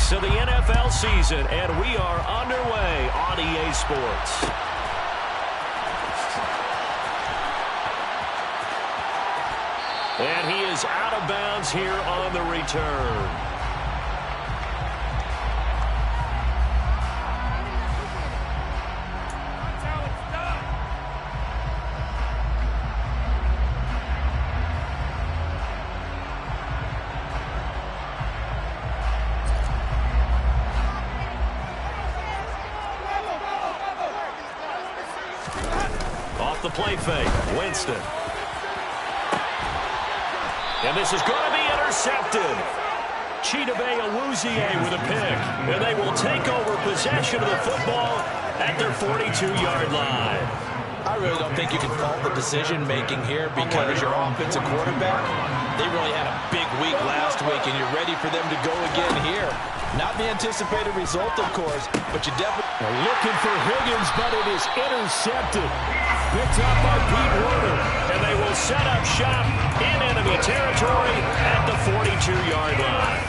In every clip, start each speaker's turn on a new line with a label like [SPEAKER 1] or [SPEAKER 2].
[SPEAKER 1] weeks of the NFL season, and we are underway on EA Sports. And he is out of bounds here on the return. Off the play fake, Winston. And this is going to be intercepted. Chidobe Awuzie with a pick. And they will take over possession of the football at their 42-yard line.
[SPEAKER 2] I really don't think you can fault the decision-making here because your offensive quarterback, they really had a big week last week, and you're ready for them to go again here. Not the anticipated result, of course, but you definitely...
[SPEAKER 1] Looking for Higgins, but it is intercepted. Picked up by Pete Werner, and they will set up shop in enemy territory at the 42-yard line.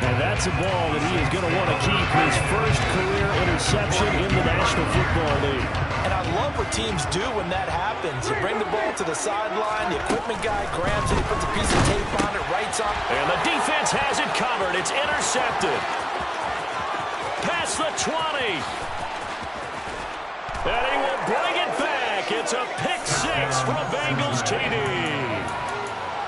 [SPEAKER 1] And that's a ball that he is going to want to keep, his first career interception in the National Football League.
[SPEAKER 2] And I love what teams do when that happens. You bring the ball to the sideline, the equipment guy grabs it, he puts a piece of tape on it, writes on it.
[SPEAKER 1] And the defense has it covered. It's intercepted. Past the 20. And he will bring it back. It's a pick six from Bengals TD.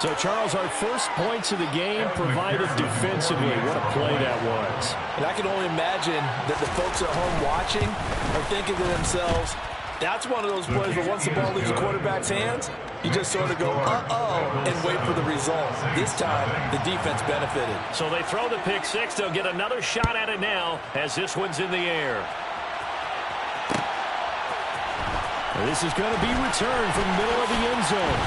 [SPEAKER 3] So, Charles, our first points of the game provided defensively. What a play that was.
[SPEAKER 2] And I can only imagine that the folks at home watching are thinking to themselves, that's one of those plays where once the ball leaves the quarterback's hands, you just sort of go, uh-oh, and wait for the result. This time, the defense benefited.
[SPEAKER 1] So they throw the pick six. They'll get another shot at it now as this one's in the air.
[SPEAKER 3] This is going to be returned from the middle of the end zone.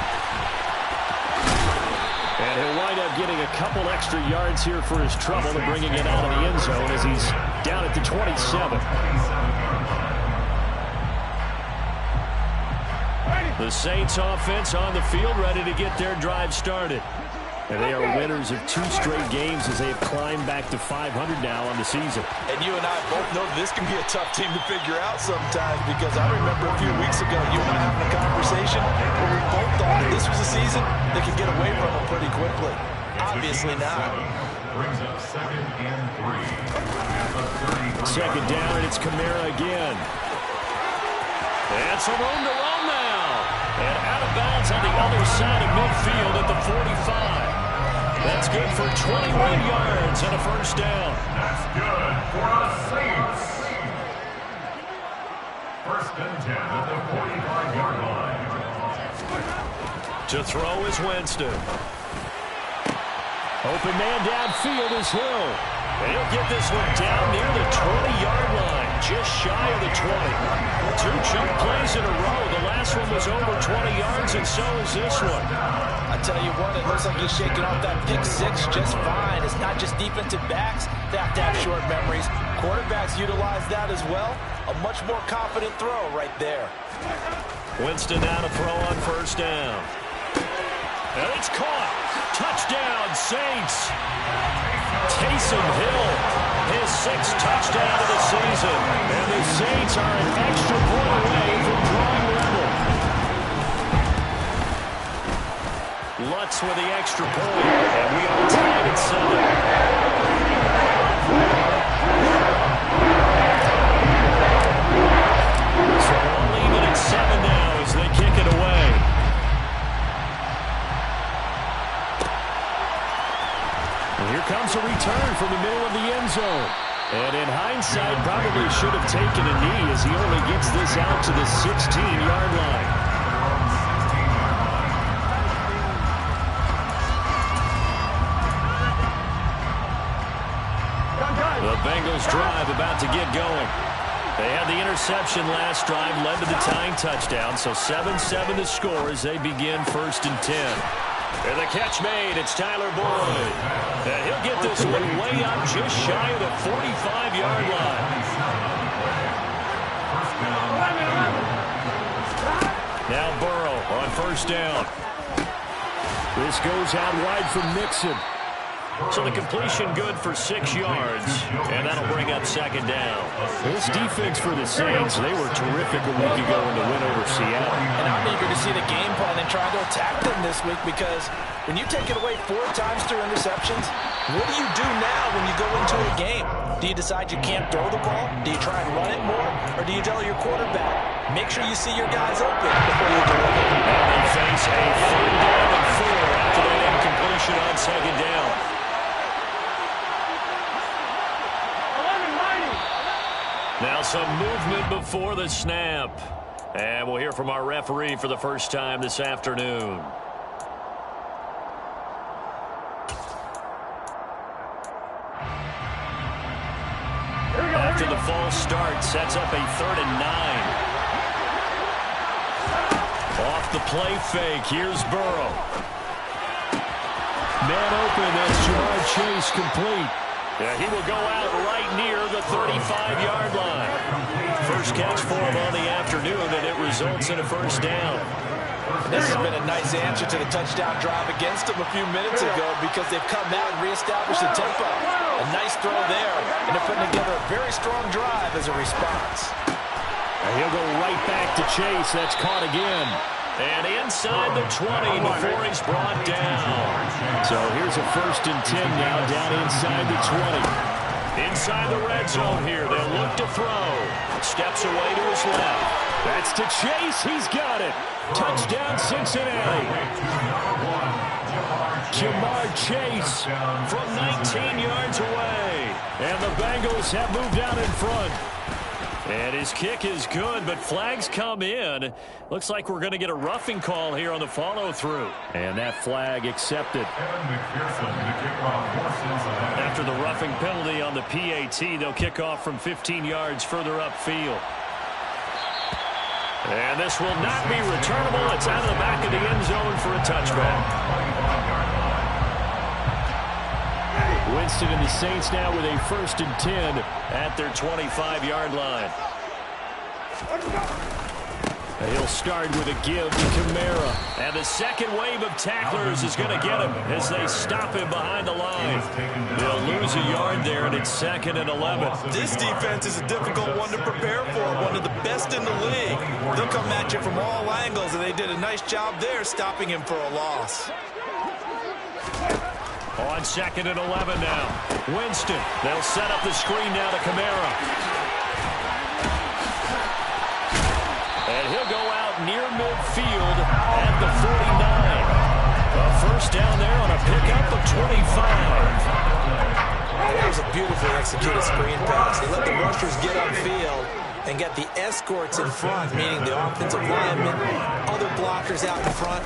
[SPEAKER 3] And he'll wind up getting a couple extra yards here for his trouble and bringing it out of the end zone as he's down at the 27. The Saints offense on the field, ready to get their drive started. And they are winners of 2 straight games as they have climbed back to 500 now on the season.
[SPEAKER 2] And you and I both know this can be a tough team to figure out sometimes because I remember a few weeks ago you and I having a conversation where we both thought that this was a season that could get away from them pretty quickly. Obviously not.
[SPEAKER 4] Brings up 2nd and 3.
[SPEAKER 3] Second down, and it's Kamara again.
[SPEAKER 1] And some room to run now. And out of bounds on the other side of midfield at the 45. That's good for 21 yards and a first down.
[SPEAKER 4] That's good for the Saints. 1st and 10 at the 45-yard line.
[SPEAKER 1] To throw is Winston.
[SPEAKER 3] Open man downfield is Hill.
[SPEAKER 1] And he'll get this one down near the 20-yard line, just shy of the 20. 2 chunk plays in a row. The last one was over 20 yards, and so is this one.
[SPEAKER 2] I tell you what, it looks like he's shaking off that pick six just fine. It's not just defensive backs that have to have short memories. Quarterbacks utilize that as well. A much more confident throw right there.
[SPEAKER 1] Winston now to throw on first down. And it's caught. Touchdown, Saints. Taysom Hill, his 6th touchdown of the season. And the Saints are an extra point away from drawing level. Lutz with the extra point. And we are tied at 7. So we'll leave it at 7 now as they kick it away.
[SPEAKER 3] Here comes a return from the middle of the end zone. And in hindsight, probably should have taken a knee as he only gets this out to the 16-yard line.
[SPEAKER 1] The Bengals drive about to get going. They had the interception last drive, led to the tying touchdown, so 7-7 the score as they begin 1st and 10. And the catch made, it's Tyler Boyd. And he'll get this one way up just shy of the 45-yard line. Now Burrow on first down.
[SPEAKER 3] This goes out wide from Mixon.
[SPEAKER 1] So the completion good for 6 yards, and that'll bring up second down.
[SPEAKER 3] This defense for the Saints, they were terrific a week ago in the win over Seattle.
[SPEAKER 2] And I'm eager to see the game plan and trying to attack them this week, because when you take it away 4 times through interceptions, what do you do now when you go into a game? Do you decide you can't throw the ball? Do you try and run it more? Or do you tell your quarterback, make sure you see your guys open before you deliver?
[SPEAKER 1] And they face a 3rd down and 4 after that incompletion on second down. Now some movement before the snap. And we'll hear from our referee for the first time this afternoon. After the false start, sets up a 3rd and 9. Off the play fake, here's Burrow.
[SPEAKER 3] Man open, that's Jamar Chase complete.
[SPEAKER 1] Yeah, he will go out right near the 35-yard line. First catch for him on the afternoon, and it results in a first down.
[SPEAKER 2] And this has been a nice answer to the touchdown drive against them a few minutes ago, because they've come out and reestablished the tempo. A nice throw there, and they're putting together a very strong drive as a response.
[SPEAKER 3] And he'll go right back to Chase. That's caught again.
[SPEAKER 1] And inside the 20 before he's brought down.
[SPEAKER 3] So here's a 1st and 10 now, down inside the 20.
[SPEAKER 1] Inside the red zone here. They'll look to throw. Steps away to his left.
[SPEAKER 3] That's to Chase. He's got it. Touchdown, Cincinnati. Jamar Chase
[SPEAKER 1] from 19 yards away.
[SPEAKER 3] And the Bengals have moved out in front.
[SPEAKER 1] And his kick is good, but flags come in. Looks like we're going to get a roughing call here on the follow-through.
[SPEAKER 3] And that flag accepted.
[SPEAKER 1] After the roughing penalty on the PAT, they'll kick off from 15 yards further upfield. And this will not be returnable. It's out of the back of the end zone for a touchback.
[SPEAKER 3] Winston and the Saints now with a 1st and 10
[SPEAKER 1] at their 25-yard line.
[SPEAKER 3] And he'll start with a give to Kamara.
[SPEAKER 1] And the second wave of tacklers is going to get him as they stop him behind the line. They'll lose a yard there, and it's 2nd and 11.
[SPEAKER 2] This defense is a difficult one to prepare for, one of the best in the league. They'll come at you from all angles, and they did a nice job there stopping him for a loss.
[SPEAKER 1] On 2nd and 11 now. Winston. They'll set up the screen now to Kamara. And he'll go out near midfield at the 49. A first down there on a pickup of 25.
[SPEAKER 2] That was a beautifully executed screen pass. They let the rushers get upfield and get the escorts in front, meaning the offensive linemen, other blockers out in front.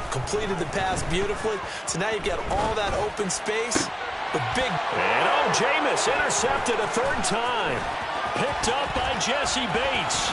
[SPEAKER 2] Completed the pass beautifully. So now you've got all that open space with big.
[SPEAKER 1] And Jameis intercepted a 3rd time. Picked up by Jesse Bates.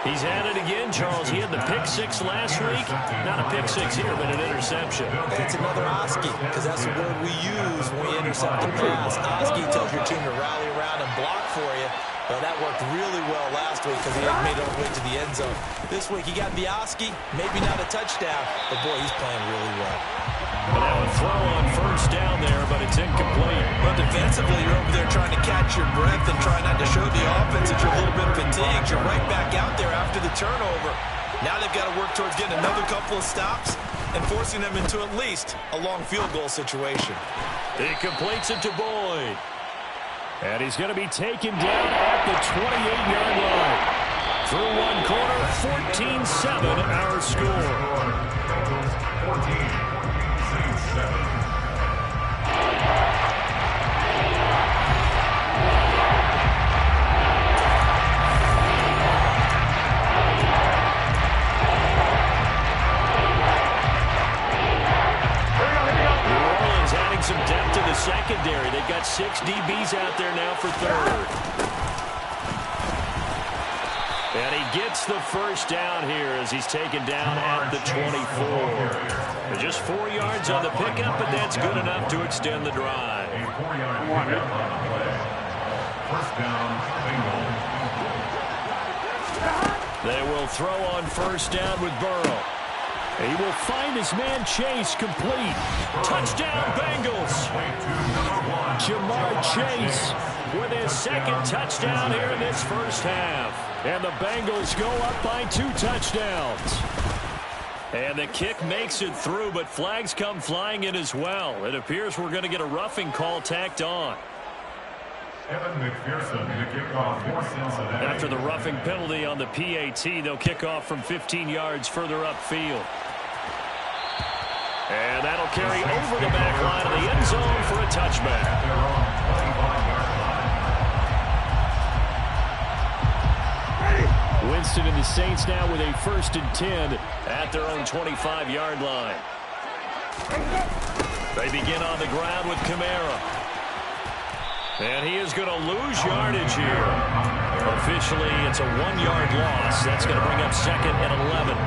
[SPEAKER 1] He's at it again, Charles. He had the pick 6 last week. Not a pick 6 here, but an interception.
[SPEAKER 2] That's another Oski, because that's the word we use when we intercept the pass. Oski tells your team to rally around and block for you. Well, that worked really well last week because he made it all the way to the end zone. This week he got the Oski, maybe not a touchdown, but boy, he's playing really well.
[SPEAKER 1] And now a throw on 1st down there, but it's incomplete.
[SPEAKER 2] But defensively, you're over there trying to catch your breath and try not to show the offense that you're a little bit fatigued. You're right back out there after the turnover. Now they've got to work towards getting another couple of stops and forcing them into at least a long field goal situation.
[SPEAKER 1] He completes it to Boyd.
[SPEAKER 3] And he's going to be taken down at the 28-yard line. Through one quarter, 14-7 our score.
[SPEAKER 4] 14-7.
[SPEAKER 1] Some depth in the secondary. They've got 6 DBs out there now for 3rd. And he gets the first down here as he's taken down at the 24. Just 4 yards on the pickup, but that's good enough to extend the drive.
[SPEAKER 4] First down,
[SPEAKER 1] Bengals. They will throw on 1st down with Burrow.
[SPEAKER 3] He will find his man Chase complete. Touchdown, Bengals. Jamar Chase with his second touchdown here in this first half. And the Bengals go up by 2 touchdowns. And the kick makes it through, but flags come flying in as well. It appears we're going to get a roughing call tacked on. After the roughing penalty on the PAT, they'll kick off from 15 yards further upfield. And that'll carry over the back line of the end zone for a touchback. Winston and the Saints now with a 1st and 10 at their own 25-yard line. They begin on the ground with Kamara. And he is going to lose yardage here. Officially, it's a 1-yard loss. That's going to bring up 2nd and 11.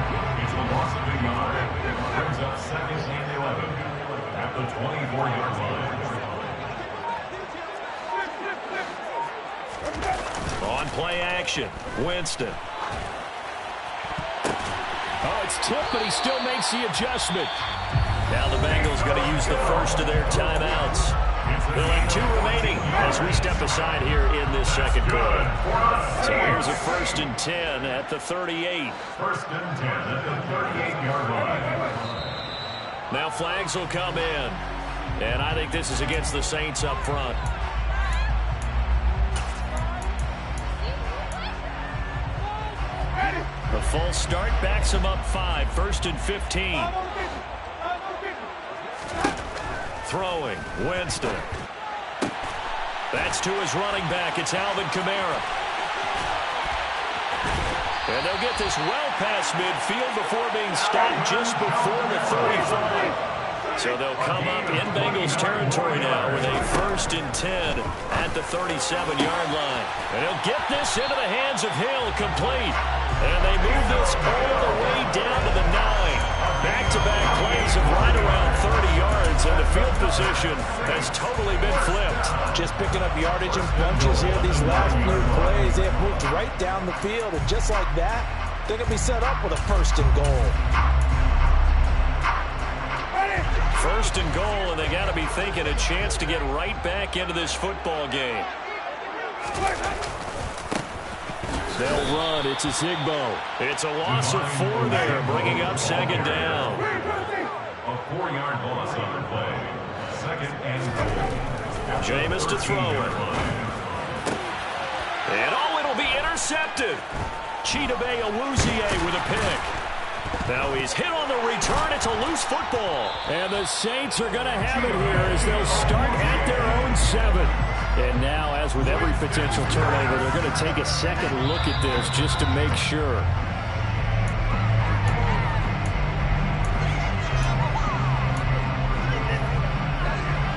[SPEAKER 4] It's a loss of a yard. It brings up 2nd and 11 at the 24-yard line.
[SPEAKER 1] On play action, Winston.
[SPEAKER 3] Oh, it's tipped, but he still makes the adjustment.
[SPEAKER 1] Now the Bengals going to use the first of their timeouts. They'll have 2 remaining as we step aside here in this second quarter. So here's a 1st and 10 at the 38.
[SPEAKER 4] 1st and 10 at the 38-yard line.
[SPEAKER 1] Now flags will come in. And I think this is against the Saints up front. The false start backs him up 5. 1st and 15. Throwing, Winston. That's to his running back. It's Alvin Kamara. And they'll get this well past midfield before being stopped just before the 35. So they'll come up in Bengals territory now with a 1st and 10 at the 37-yard line. And he'll get this into the hands of Hill, complete. And they move this all the way down to the 9. Back-to-back plays of right around 30 yards, and the field position has totally been flipped.
[SPEAKER 2] Just picking up yardage in bunches here. These last few plays, they have moved right down the field. And just like that, they're going to be set up with a 1st and goal.
[SPEAKER 1] 1st and goal, and they got to be thinking a chance to get right back into this football game.
[SPEAKER 3] They'll run. It's a Zigbo.
[SPEAKER 1] It's a loss of 4 there, bringing up 2nd down.
[SPEAKER 4] A 4-yard loss on the play. 2nd and goal.
[SPEAKER 1] Jameis to throw it. And it'll be intercepted. Chidobe Awuzie with a pick. Now he's hit on the return. It's a loose football.
[SPEAKER 3] And the Saints are going to have it here as they'll start at their own 7. And now, as with every potential turnover, they're going to take a second look at this just to make sure.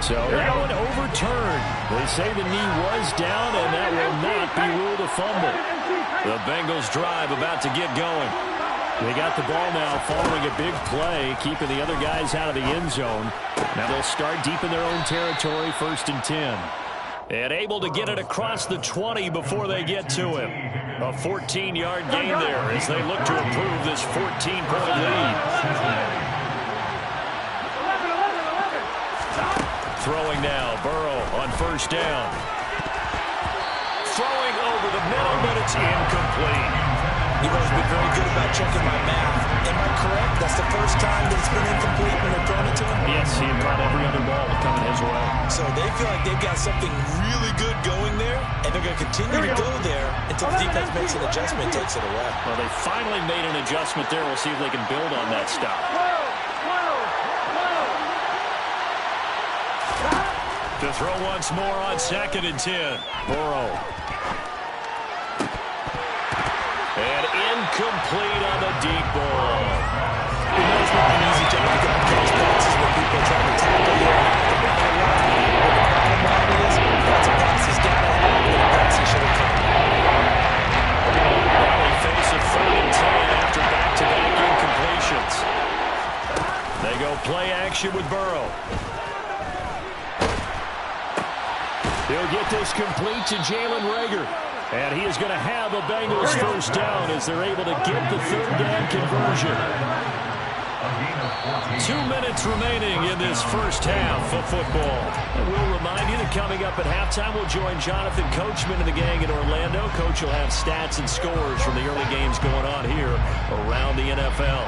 [SPEAKER 3] So that one overturned. They say the knee was down, and that will not be ruled a fumble.
[SPEAKER 1] The Bengals drive about to get going.
[SPEAKER 3] They got the ball now following a big play, keeping the other guys out of the end zone. Now they'll start deep in their own territory, 1st and 10.
[SPEAKER 1] And able to get it across the 20 before they get to him. A 14-yard gain there as they look to improve this 14-point lead. Throwing now, Burrow on 1st down. Throwing over the middle, but it's incomplete.
[SPEAKER 2] You've always been very good about checking my math. Am I correct? That's the first time that it's been incomplete when they're throwing it to him?
[SPEAKER 3] Yes, he brought every other ball coming his way.
[SPEAKER 2] So they feel like they've got something really good going there, and they're going to continue to go there until the defense makes an adjustment and takes it away.
[SPEAKER 3] Well, they finally made an adjustment there. We'll see if they can build on that stop.
[SPEAKER 1] To throw once more on 2nd and 10.
[SPEAKER 3] Burrow.
[SPEAKER 1] And incomplete on the deep ball.
[SPEAKER 2] You know it's not an easy job to get those passes when people are trying to tackle you. The bottom line is, that's a pass he's got to have, and a pass he should have caught.
[SPEAKER 1] Now they face a 3rd and 10 after back-to-back incompletions. They go play action with Burrow.
[SPEAKER 3] He'll get this complete to Jalen Reagor. And he is going to have a Bengals 1st down as they're able to get the 3rd down conversion. 2 minutes remaining in this first half of football. And we'll remind you that coming up at halftime, we'll join Jonathan Coachman and the gang in Orlando. Coach will have stats and scores from the early games going on here around the NFL.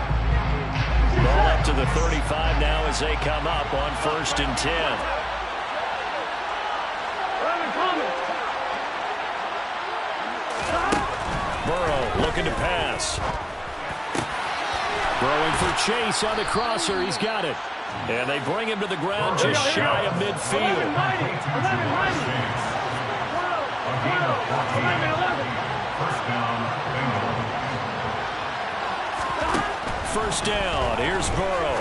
[SPEAKER 3] Ball up to the 35 now as they come up on 1st and 10. Burrow looking to pass. Throwing for Chase on the crosser. He's got it. And they bring him to the ground just shy of midfield. First down. Here's Burrow.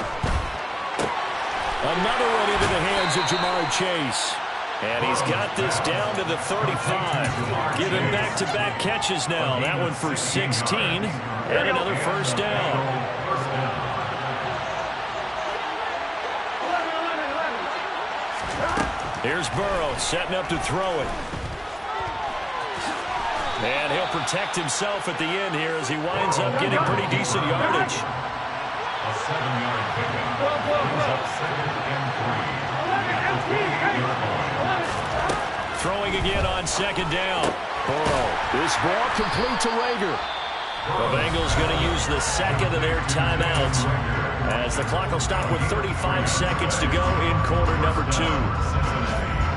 [SPEAKER 3] Another one into the hands of Jamar Chase. And he's got this down to the 35. Giving back-to-back catches now. That one for 16. And another first down. Here's Burrow setting up to throw it. And he'll protect himself at the end here as he winds up getting pretty decent yardage.
[SPEAKER 4] A 7-yard pickup. Second and 3.
[SPEAKER 3] Throwing again on second down. Burrow. This ball complete to Rager. The Bengals going to use the second of their timeouts as the clock will stop with 35 seconds to go in quarter number 2.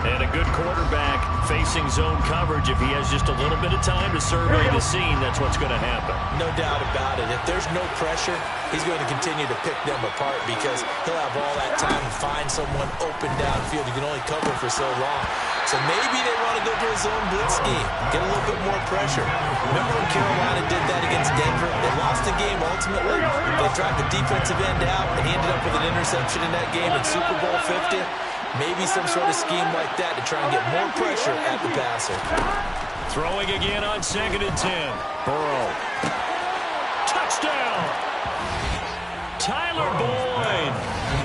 [SPEAKER 3] And a good quarterback facing zone coverage. If he has just a little bit of time to survey the scene, that's what's going to happen.
[SPEAKER 2] No doubt about it. If there's no pressure, he's going to continue to pick them apart because he'll have all that time to find someone open downfield. You can only cover for so long. So maybe they want to go to a zone blitz scheme, get a little bit more pressure. Remember when Carolina did that against Denver? They lost the game ultimately. They dropped the defensive end out, and he ended up with an interception in that game in Super Bowl 50. Maybe some sort of scheme like that to try and get more pressure at the passer.
[SPEAKER 3] Throwing again on 2nd and 10. Burrow. Touchdown! Tyler Boyd.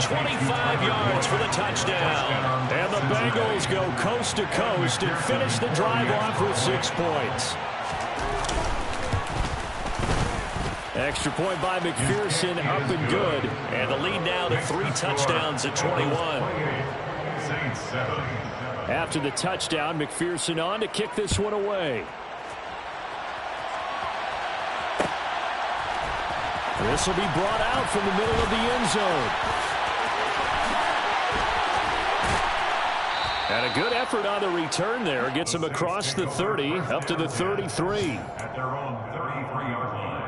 [SPEAKER 3] 25 yards for the touchdown. And the Bengals go coast to coast and finish the drive off with 6 points. Extra point by McPherson, up and good. And the lead now to 3 touchdowns at 21. After the touchdown, McPherson on to kick this one away. This will be brought out from the middle of the end zone. And a good effort on the return there. Gets him across the 30, up to the 33.
[SPEAKER 4] At their own 33-yard line.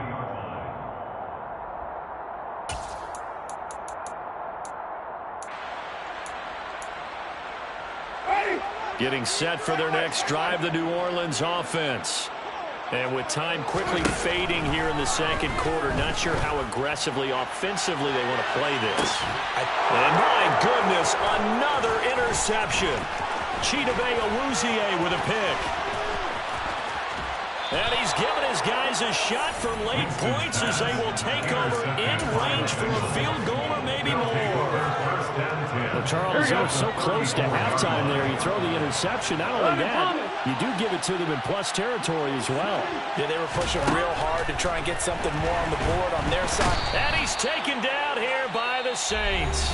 [SPEAKER 3] Getting set for their next drive, the New Orleans offense. And with time quickly fading here in the second quarter, not sure how aggressively, offensively they want to play this. And my goodness, another interception. Chidobe Awuzie with a pick. And he's given his guys a shot for late points as they will take over in range for a field goal or maybe more. Well, Charles, you're so close to halftime there. You throw the interception. Not only that, you do give it to them in plus territory as well.
[SPEAKER 2] Yeah, they were pushing real hard to try and get something more on the board on their side.
[SPEAKER 3] And he's taken down here by the Saints.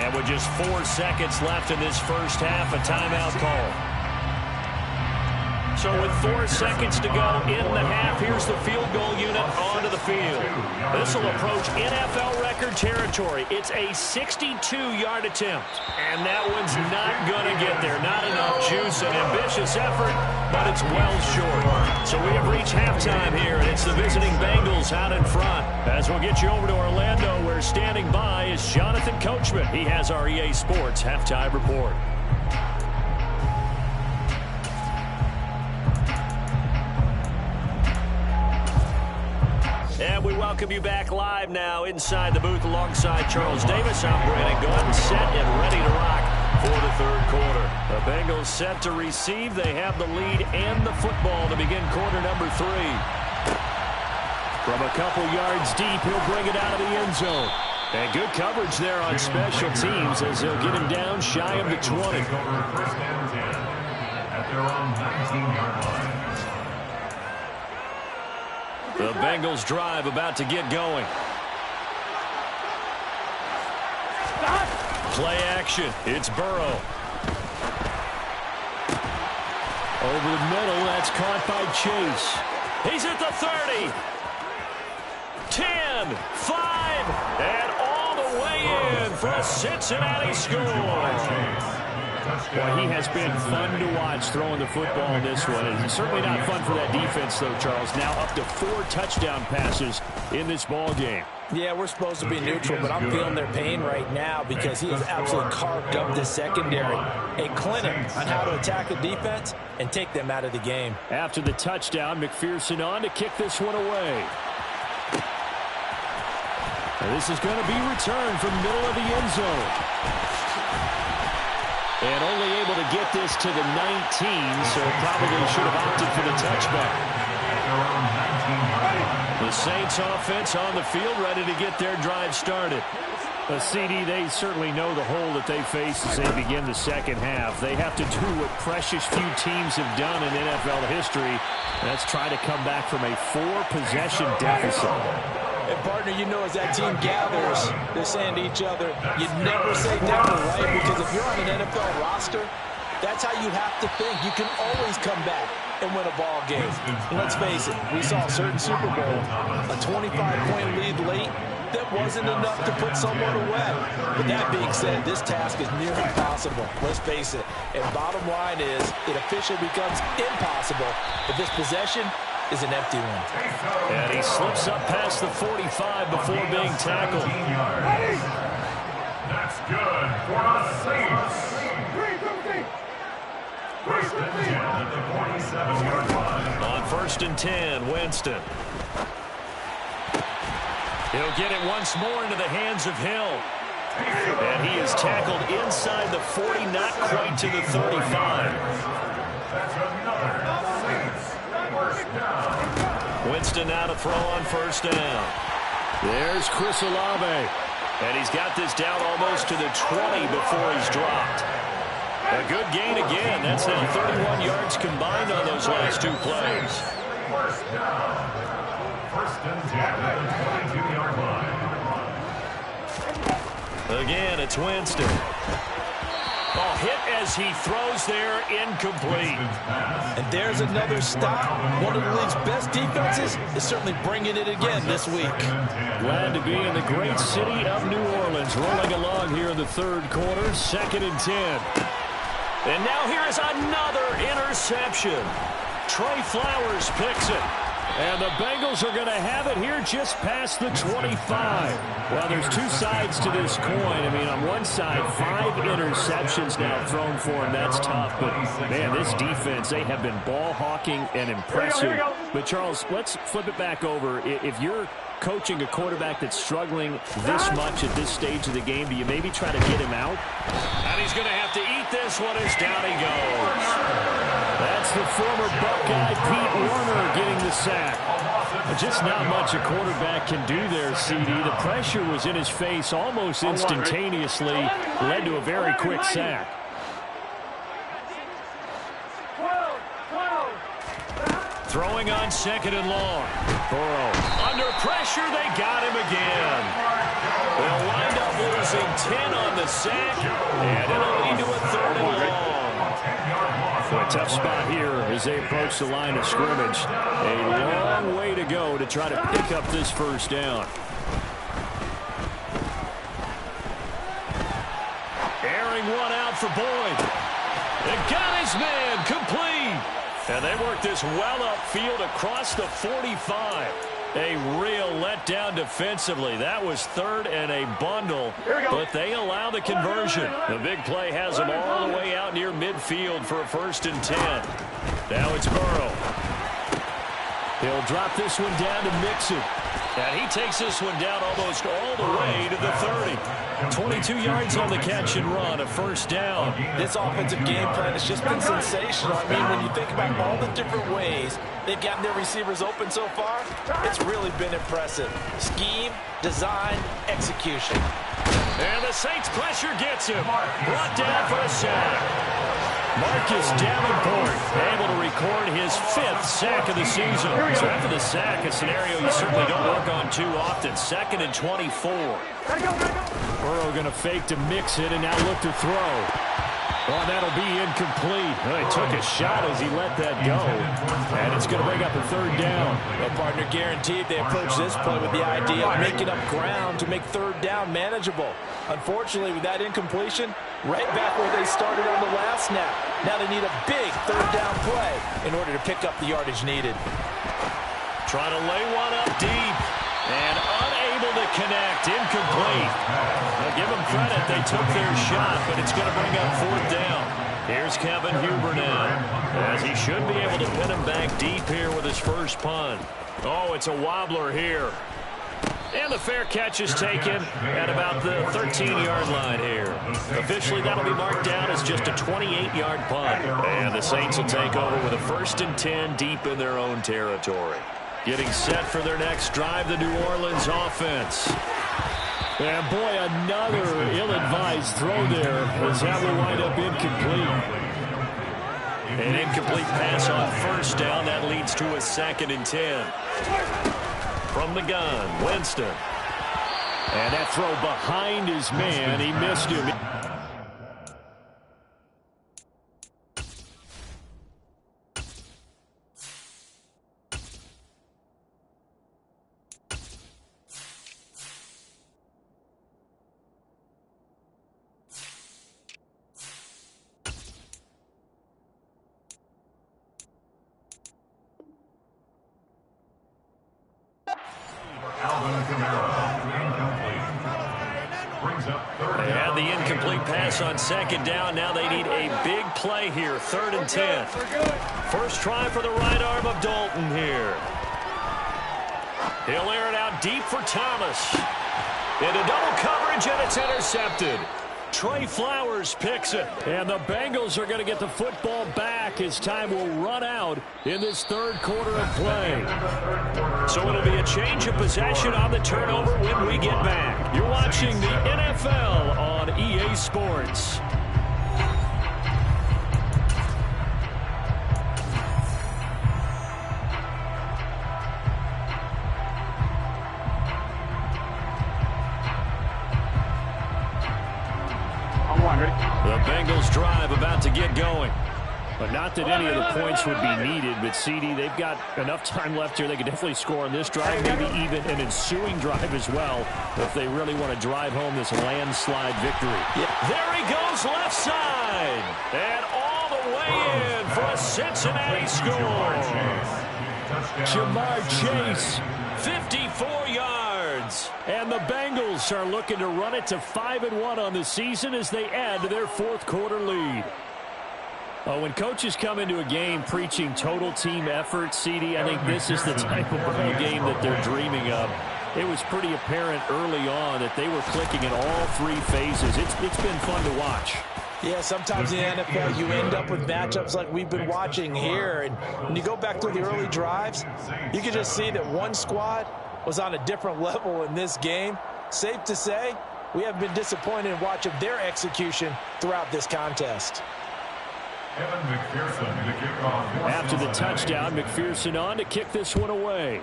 [SPEAKER 3] And with just 4 seconds left in this first half, a timeout call. So with 4 seconds to go in the half, here's the field goal unit onto the field. This will approach NFL record territory. It's a 62-yard attempt. And that one's not going to get there. Not enough juice, an ambitious effort, but it's well short. So we have reached halftime here, and it's the visiting Bengals out in front. As we'll get you over to Orlando, where standing by is Jonathan Coachman. He has our EA Sports halftime report. And we welcome you back live now inside the booth alongside Charles Davis. I'm Brandon Gordon, set and ready to rock for the third quarter. The Bengals set to receive. They have the lead and the football to begin quarter number 3. From a couple yards deep, he'll bring it out of the end zone. And good coverage there on special teams as they'll get him down shy of the 20.
[SPEAKER 4] First and 10 at their own 19-yard line.
[SPEAKER 3] The Bengals drive about to get going. Play action. It's Burrow. Over the middle, that's caught by Chase. He's at the 30. 10, 5, and all the way in for a Cincinnati score.
[SPEAKER 1] Well, he has been fun to watch throwing the football this one. It's certainly not fun for that defense, though, Charles. Now up to 4 touchdown passes in this ball game.
[SPEAKER 2] Yeah, we're supposed to be neutral, but I'm feeling their pain right now because he has absolutely carved up the secondary. A clinic on how to attack the defense and take them out of the game.
[SPEAKER 3] After the touchdown, McPherson on to kick this one away. And this is going to be returned from middle of the end zone. And only able to get this to the 19, so probably should have opted for the touchback. The Saints offense on the field, ready to get their drive started. CD, they certainly know the hole that they face as they begin the second half. They have to do what precious few teams have done in NFL history. That's try to come back from a 4-possession deficit.
[SPEAKER 2] And partner, you know, as that team gathers, they're saying to each other, you never say never, right? Because if you're on an NFL roster, that's how you have to think. You can always come back and win a ball game. And let's face it, we saw a certain Super Bowl, a 25-point lead late, that wasn't enough to put someone away. But that being said, this task is near impossible. Let's face it. And bottom line is, it officially becomes impossible if this possession is an empty one.
[SPEAKER 3] And he slips up past the 45 before being tackled.
[SPEAKER 4] That's good for the Saints. First and 10 at the 47-yard line.
[SPEAKER 3] On 1st and 10, Winston. He'll get it once more into the hands of Hill. And he is tackled inside the 40, not quite to the 35.
[SPEAKER 4] That's another Saints first down.
[SPEAKER 3] Winston now to throw on 1st down. There's Chris Olave. And he's got this down almost to the 20 before he's dropped. A good gain again. That's now 31 yards combined on those last 2 plays.
[SPEAKER 4] First down. 1st and 10 at the 22-yard line.
[SPEAKER 3] Again, it's Winston. Oh, hit as he throws there, incomplete.
[SPEAKER 2] And there's another stop. One of the league's best defenses is certainly bringing it again this week.
[SPEAKER 3] Glad to be in the great city of New Orleans, rolling along here in the 3rd quarter, 2nd and 10. And now here is another interception. Trey Flowers picks it. And the Bengals are going to have it here just past the 25. Well, there's 2 sides to this coin. I mean, on one side, 5 interceptions now thrown for him. That's tough. But, man, this defense, they have been ball hawking and impressive. But, Charles, let's flip it back over. If you're coaching a quarterback that's struggling this much at this stage of the game, do you maybe try to get him out?
[SPEAKER 1] And he's going to have to eat this one as down he goes.
[SPEAKER 3] That's the former Buckeye Pete Werner getting the sack. Just not much a quarterback can do there, CD. The pressure was in his face almost instantaneously, led to a very quick sack.
[SPEAKER 1] Throwing on 2nd and long. Burrow. Under pressure, they got him again. They'll wind up losing 10 on the sack, and it'll lead to a 3rd and long.
[SPEAKER 3] A tough spot here as they approach the line of scrimmage. A long way to go to try to pick up this 1st down.
[SPEAKER 1] Airing one out for Boyd. They got his man complete. And they work this well upfield across the 45. A real letdown defensively. That was 3rd and a bundle, but they allow the conversion. The big play has them all the way out near midfield for a 1st and 10. Now it's Burrow. He'll drop this one down to Mixon. And he takes this one down almost all the way to the 30. 22 yards on the catch and run, a 1st down.
[SPEAKER 2] This offensive game plan has just been sensational. I mean, when you think about all the different ways they've gotten their receivers open so far, it's really been impressive. Scheme, design, execution.
[SPEAKER 1] And the Saints pressure gets him. Brought down for a sack. Marcus Davenport able to record his
[SPEAKER 3] his 5th sack of the season. So after the sack, a scenario you certainly don't work on too often. 2nd and 24.
[SPEAKER 1] Burrow going to fake to mix it and now look to throw. Oh, that'll be incomplete. Well, he took a shot as he let that go. And it's going to bring up a 3rd down.
[SPEAKER 2] Well, partner, guaranteed they approach this play with the idea of making up ground to make 3rd down manageable. Unfortunately, with that incompletion, right back where they started on the last snap. Now they need a big 3rd down play in order to pick up the yardage needed.
[SPEAKER 3] Trying to lay one up deep. And unable to connect. Incomplete. Now give them credit. They took their shot, but it's going to bring up 4th down. Here's Kevin Huber now, as he should be able to pin him back deep here with his first punt. Oh, it's a wobbler here. And the fair catch is taken at about the 13-yard line here. Officially, that'll be marked down as just a 28-yard punt. And the Saints will take over with a 1st and 10 deep in their own territory. Getting set for their next drive, the New Orleans offense.
[SPEAKER 1] And boy, another ill-advised throw there, as that will wind up incomplete.
[SPEAKER 3] An incomplete pass on 1st down. That leads to a 2nd and 10. From the gun, Winston.
[SPEAKER 1] And that throw behind his man, he missed him.
[SPEAKER 3] And the incomplete pass on 2nd down. Now they need a big play here. 3rd and 10. First try for the right arm of Dalton here. He'll air it out deep for Thomas. Into double coverage, and it's intercepted. Trey Flowers picks it.
[SPEAKER 1] And the Bengals are going to get the football back as time will run out in this 3rd quarter of play.
[SPEAKER 3] So it'll be a change of possession on the turnover when we get back.
[SPEAKER 1] You're watching the NFL on EA Sports.
[SPEAKER 3] The Bengals drive about to get going.
[SPEAKER 1] But not that any of the points would be needed, but CD, they've got enough time left here. They could definitely score on this drive, maybe even an ensuing drive as well, if they really want to drive home this landslide victory.
[SPEAKER 3] There he goes, left side. And all the way in for a Cincinnati score.
[SPEAKER 1] Jamar Chase.
[SPEAKER 3] 54 yards.
[SPEAKER 1] And the Bengals are looking to run it to 5-1 on the season as they add to their 4th quarter lead. Oh, when coaches come into a game preaching total team effort, CD, I think this is the type of ball game that they're dreaming of. It was pretty apparent early on that they were clicking in all 3 phases. It's been fun to watch.
[SPEAKER 2] Yeah, sometimes in the NFL you end up with matchups like we've been watching here. And when you go back through the early drives, you can just see that one squad was on a different level in this game. Safe to say, we have been disappointed in watching their execution throughout this contest.
[SPEAKER 1] After the touchdown, McPherson on to kick this one away.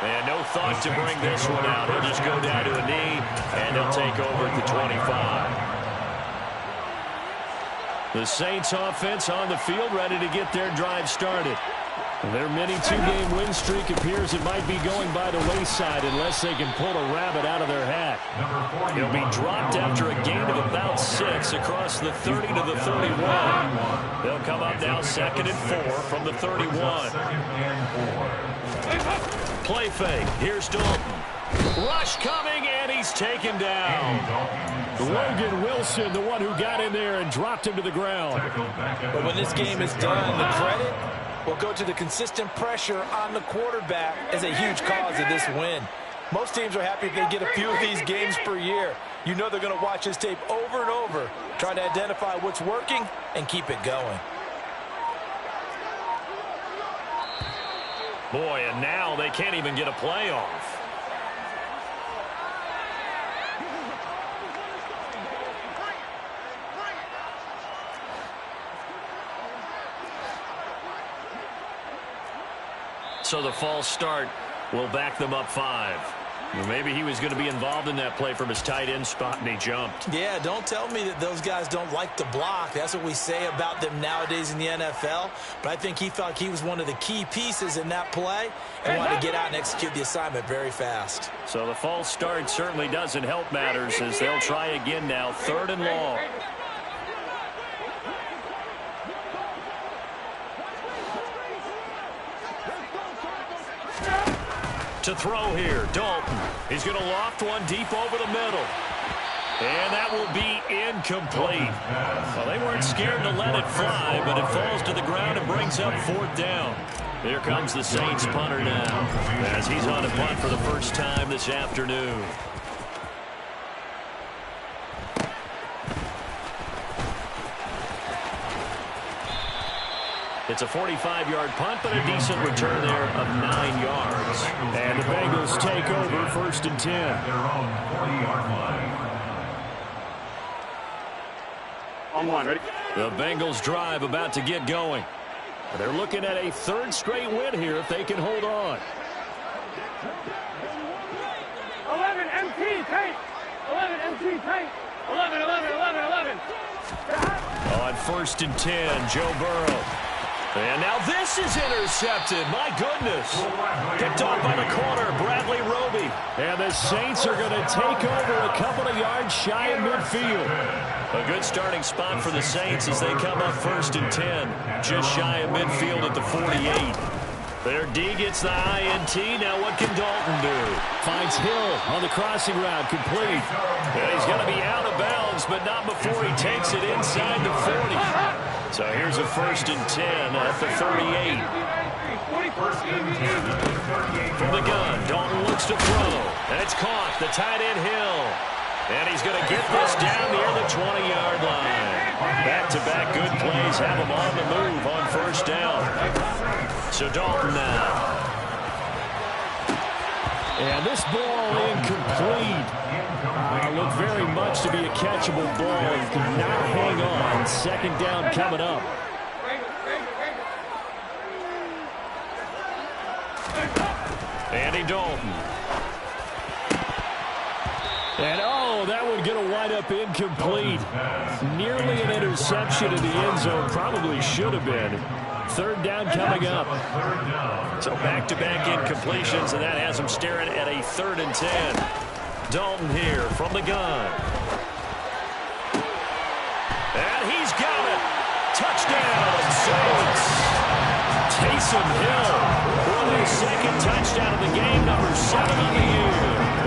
[SPEAKER 3] And no thought to bring this one out. He'll just go down to a knee, and he'll take over at the 25. The Saints offense on the field, ready to get their drive started. Their mini 2-game win streak appears it might be going by the wayside unless they can pull a rabbit out of their hat. He'll be dropped after a gain of about 6 across the 30 to the 31. They'll come up now 2nd and 4 from the 31. Play fake. Here's Dalton. Rush coming, and he's taken down.
[SPEAKER 1] Logan Wilson, the one who got in there and dropped him to the ground.
[SPEAKER 2] But when this game is done, the credit will go to the consistent pressure on the quarterback as a huge cause of this win. Most teams are happy if they get a few of these games per year. You know they're going to watch this tape over and over, trying to identify what's working and keep it going.
[SPEAKER 3] Boy, and now they can't even get a play off. So the false start will back them up 5. Well, maybe he was going to be involved in that play from his tight end spot, and he jumped.
[SPEAKER 2] Yeah, don't tell me that those guys don't like to block. That's what we say about them nowadays in the NFL. But I think he felt he was one of the key pieces in that play and wanted to get out and execute the assignment very fast.
[SPEAKER 3] So the false start certainly doesn't help matters as they'll try again now, 3rd and long. To throw here, Dalton. He's going to loft one deep over the middle. And that will be incomplete. Well, they weren't scared to let it fly, but it falls to the ground and brings up 4th down. Here comes the Saints punter now, as he's on a punt for the first time this afternoon. It's a 45-yard punt, but a decent return there of 9 yards.
[SPEAKER 1] And the Bengals take over 1st and 10.
[SPEAKER 4] Their own 40-yard line.
[SPEAKER 1] On one, ready?
[SPEAKER 3] The Bengals drive about to get going. They're looking at a 3rd straight win here if they can hold on.
[SPEAKER 5] 11 MT tight. 11 MT tight. 11, 11, 11, 11.
[SPEAKER 3] On 1st and 10, Joe Burrow. And now this is intercepted. My goodness. Picked off by the corner, Bradley Roby.
[SPEAKER 1] And the Saints are going to take over a couple of yards shy of midfield.
[SPEAKER 3] A good starting spot for the Saints as they come up 1st and 10. Just shy of midfield at the 48. Their D gets the INT. Now what can Dalton do?
[SPEAKER 1] Finds Hill on the crossing route, complete.
[SPEAKER 3] And he's going to be out of bounds, but not before he takes it inside the 40. So here's a 1st and 10 at the 38. From the gun, Dalton looks to throw. And it's caught, the tight end Hill. And he's going to get this down near the 20-yard line. Back-to-back good plays have him on the move on 1st down. So Dalton now.
[SPEAKER 1] And this ball incomplete. Looked very much to be a catchable ball. He could not hang on. 2nd down coming up.
[SPEAKER 3] Andy Dalton.
[SPEAKER 1] And that one going to wind up incomplete. Nearly an interception in the end zone. Probably should have been. 3rd down coming up.
[SPEAKER 3] So back-to-back incompletions, and that has him staring at a 3rd and 10. Dalton here from the gun. And he's got it. Touchdown, Saints. Taysom Hill for their 2nd touchdown of the game, number 7 on the year.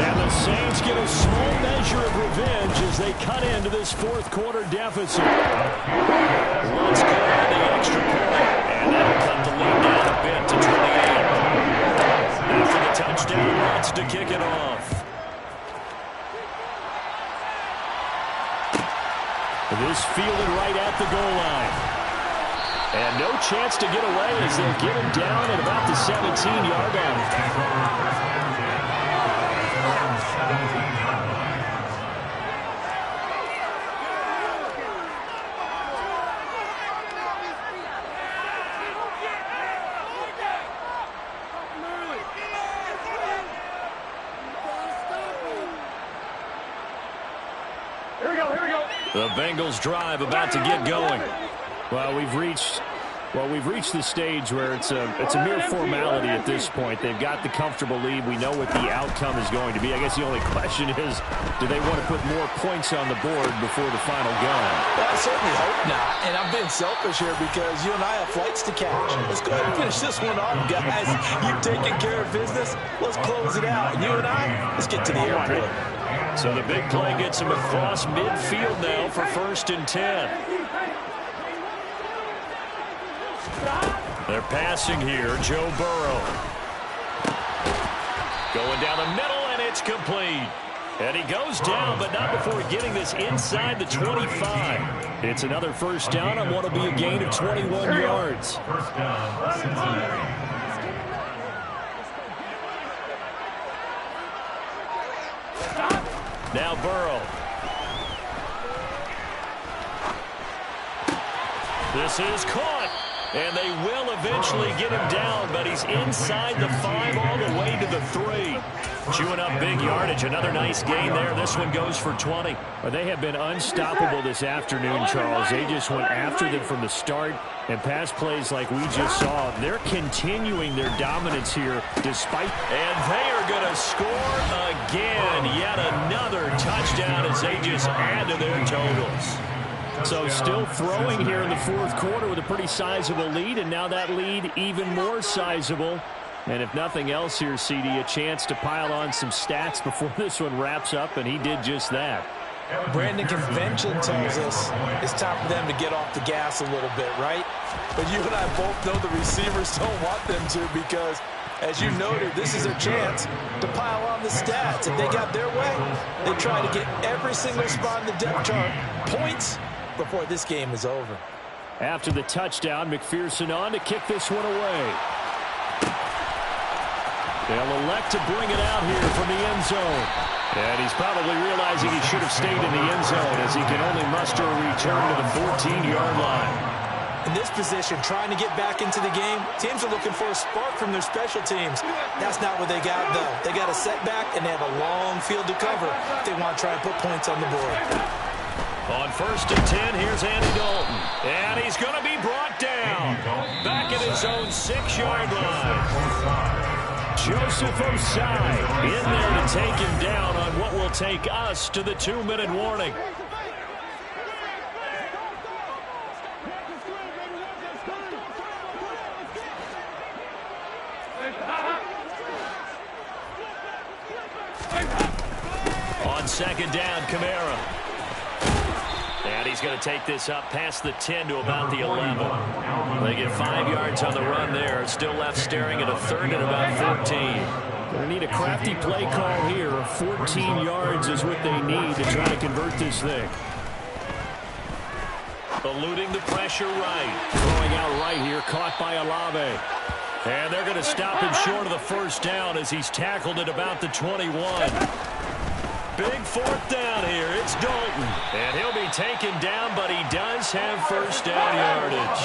[SPEAKER 1] And the Saints get a small measure of revenge as they cut into this 4th quarter deficit.
[SPEAKER 3] Let's go on the extra point. And that'll cut the lead down a bit to 28. After the touchdown, wants to kick it off.
[SPEAKER 1] This fielded right at the goal line. And no chance to get away as they'll get him down at about the 17-yard line.
[SPEAKER 3] The Bengals drive about to get going.
[SPEAKER 1] Well, we've reached the stage where it's a mere formality at this point. They've got the comfortable lead. We know what the outcome is going to be. I guess the only question is, do they want to put more points on the board before the final gun?
[SPEAKER 2] Well, I certainly hope not. And I'm being selfish here because you and I have flights to catch. Let's go ahead and finish this one off, guys. You've taken care of business. Let's close it out. And you and I, let's get to the airport.
[SPEAKER 3] So the big play gets him across midfield now for 1st and 10. They're passing here, Joe Burrow. Going down the middle, and it's complete. And he goes down, but not before getting this inside the 25. It's another 1st down on what will be a gain of 21 yards.
[SPEAKER 4] 1st down.
[SPEAKER 3] Now Burrow. This is caught. And they will eventually get him down, but he's inside the 5 all the way to the 3. Chewing up big yardage. Another nice gain there. This one goes for 20. Well, they have been unstoppable this afternoon, Charles. They just went after them from the start. And pass plays like we just saw, they're continuing their dominance here despite. And they are going to score again. Yet another touchdown as they just add to their totals. So still throwing here in the fourth quarter with a pretty sizable lead, and now that lead even more sizable. And if nothing else here, CD, a chance to pile on some stats before this one wraps up, and he did just that.
[SPEAKER 2] Brandon, convention tells us it's time for them to get off the gas a little bit, right? But you and I both know the receivers don't want them to because, as you noted, this is a chance to pile on the stats. If they got their way, they try to get every single spot in the depth chart points before this game is over.
[SPEAKER 3] After the touchdown, McPherson on to kick this one away. They'll elect to bring it out here from the end zone. And he's probably realizing he should have stayed in the end zone as he can only muster a return to the 14-yard line.
[SPEAKER 2] In this position, trying to get back into the game, teams are looking for a spark from their special teams. That's not what they got, though. They got a setback, and they have a long field to cover if they want to try and put points on the board.
[SPEAKER 3] On 1st and 10, here's Andy Dalton. And he's going to be brought down. Back at his own 6-yard line. Joseph Osai in there to take him down on what will take us to the 2-minute warning. On 2nd down, Kamara. And he's going to take this up past the 10 to about the 11. They get 5 yards on the run there. Still left staring at a 3rd and about 14. They need a crafty play call here. 14 yards is what they need to try to convert this thing. Eluding the pressure right. Throwing out right here. Caught by Olave. And they're going to stop him short of the 1st down as he's tackled at about the 21. Big 4th down here. It's Dalton. And he'll be taken down, but he does have 1st down yardage.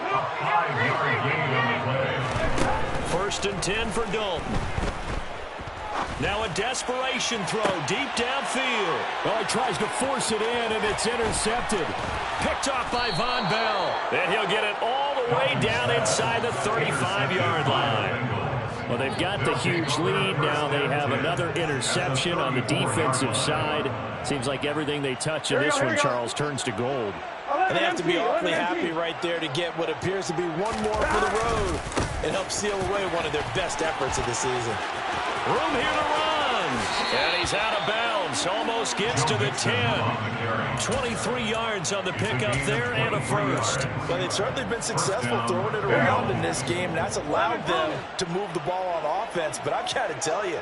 [SPEAKER 4] A 5-yard gain on the play.
[SPEAKER 3] 1st and 10 for Dalton. Now a desperation throw deep downfield. Well, he tries to force it in, and it's intercepted. Picked off by Von Bell. And he'll get it all the way down inside the 35-yard line. Well, they've got the huge lead. Now they have another interception on the defensive side. Seems like everything they touch in this one, Charles, turns to gold.
[SPEAKER 2] And they have to be awfully happy right there to get what appears to be one more for the road and help seal away one of their best efforts of the season.
[SPEAKER 3] Room here to run. And he's out of bounds. Almost gets to the 10. 23 yards on the pickup there and a 1st.
[SPEAKER 2] Well, they've certainly been successful throwing it around in this game. That's allowed them to move the ball on offense. But I've got to tell you,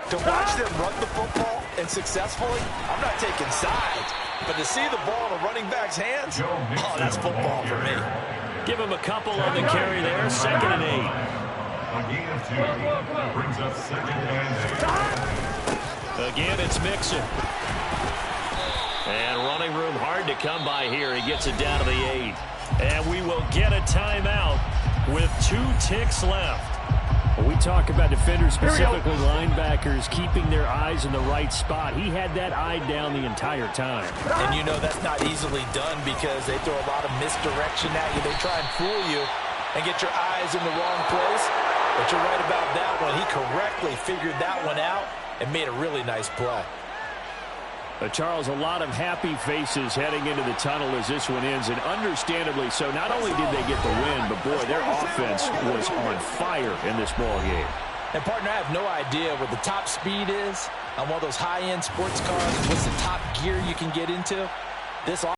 [SPEAKER 2] to watch them run the football and successfully, I'm not taking sides. But to see the ball in a running back's hands, oh, that's football for me.
[SPEAKER 3] Give him a couple on the carry there. 2nd and 8.
[SPEAKER 4] A gain of 2 brings up 2nd and 8.
[SPEAKER 3] Again, it's Mixon. And running room hard to come by here. He gets it down to the 8. And we will get a timeout with 2 ticks left. When we talk about defenders, specifically linebackers, keeping their eyes in the right spot. He had that eye down the entire time.
[SPEAKER 2] And you know that's not easily done because they throw a lot of misdirection at you. They try and fool you and get your eyes in the wrong place. But you're right about that one. He correctly figured that one out and made a really nice play.
[SPEAKER 3] Charles, a lot of happy faces heading into the tunnel as this one ends, and understandably so. Not only did they get the win, but boy, their offense was on fire in this ball game.
[SPEAKER 2] And partner, I have no idea what the top speed is on one of those high-end sports cars. What's the top gear you can get into? This